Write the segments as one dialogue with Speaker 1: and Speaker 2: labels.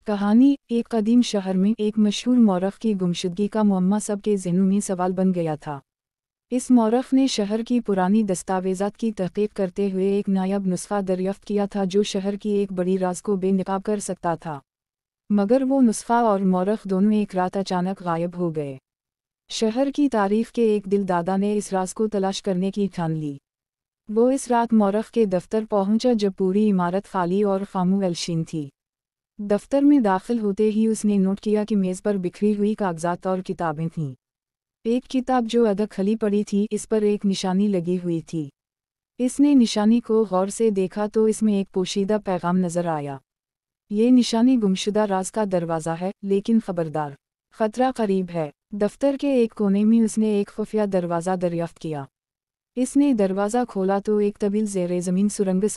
Speaker 1: कहानी। एक कदीम शहर में एक मशहूर मौरख की गुमशुदगी का मुअम्मा सबके ज़हनों में सवाल बन गया था। इस मौरख ने शहर की पुरानी दस्तावेज़ात की तहक़ीक़ करते हुए एक नायाब नुस्ख़ा दरियाफ़्त किया था जो शहर की एक बड़ी राज को बेनकाब कर सकता था। मगर वो नुस्ख़ा और मौरख दोनों एक रात अचानक गायब हो गए। शहर की तारीफ़ के एक दिलदादा ने इस राज को तलाश करने की ठान ली। वो इस रात मौरख के दफ्तर पहुंचा जब पूरी इमारत खाली और खामोश थी। दफ्तर में दाखिल होते ही उसने नोट किया कि मेज़ पर बिखरी हुई कागजात और किताबें थीं। एक किताब जो अधः खली पड़ी थी, इस पर एक निशानी लगी हुई थी। इसने निशानी को गौर से देखा तो इसमें एक पोशीदा पैगाम नज़र आया। ये निशानी गुमशुदा राज का दरवाज़ा है, लेकिन खबरदार, खतरा करीब है। दफ्तर के एक कोने में उसने एक खुफिया दरवाज़ा दरियाफ्त किया। इसने दरवाज़ा खोला तो एक तवील ज़ेर-ए-ज़मीन सुरंग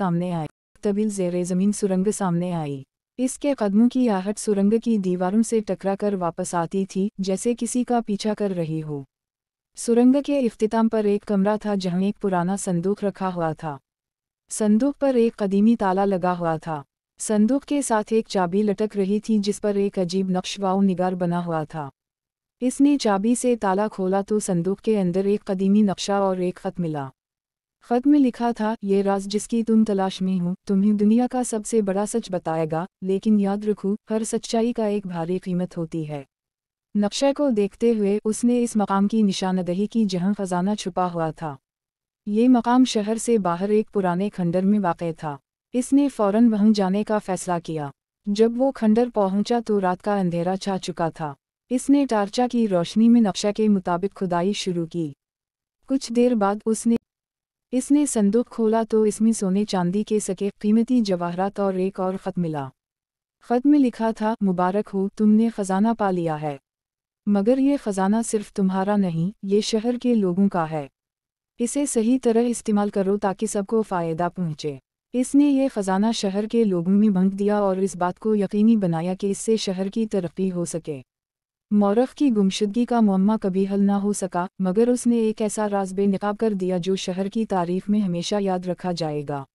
Speaker 1: सामने आई। इसके कदमों की आहट सुरंग की दीवारों से टकराकर वापस आती थी, जैसे किसी का पीछा कर रही हो। सुरंग के इख्तिताम पर एक कमरा था जहां एक पुराना संदूक रखा हुआ था। संदूक पर एक कदीमी ताला लगा हुआ था। संदूक के साथ एक चाबी लटक रही थी जिस पर एक अजीब नक्श व निगार बना हुआ था। इसने चाबी से ताला खोला तो संदूक के अंदर एक कदीमी नक्शा और एक ख़त मिला। ख़त में लिखा था, ये राज जिसकी तुम तलाश में हो तुम्हें दुनिया का सबसे बड़ा सच बताएगा, लेकिन याद रखो, हर सच्चाई का एक भारी कीमत होती है। नक्शे को देखते हुए उसने इस मकाम की निशानदही की जहां खजाना छुपा हुआ था। ये मकाम शहर से बाहर एक पुराने खंडर में वाक़ था। इसने फ़ौरन वहीं जाने का फ़ैसला किया। जब वो खंडर पहुंचा तो रात का अंधेरा छा चुका था। इसने टार्चा की रोशनी में नक्शे के मुताबिक खुदाई शुरू की। कुछ देर बाद इसने संदूक खोला तो इसमें सोने चांदी के सके कीमती जवाहरात और एक और ख़त मिला। ख़त में लिखा था, मुबारक हो, तुमने ख़जाना पा लिया है। मगर ये ख़जाना सिर्फ तुम्हारा नहीं, ये शहर के लोगों का है। इसे सही तरह इस्तेमाल करो ताकि सबको फ़ायदा पहुँचे। इसने ये ख़जाना शहर के लोगों में बांट दिया और इस बात को यकीनी बनाया कि इससे शहर की तरक्की हो सके। मौरख की गुमशुदगी का मुअम्मा कभी हल ना हो सका, मगर उसने एक ऐसा राज बेनकाब कर दिया जो शहर की तारीफ़ में हमेशा याद रखा जाएगा।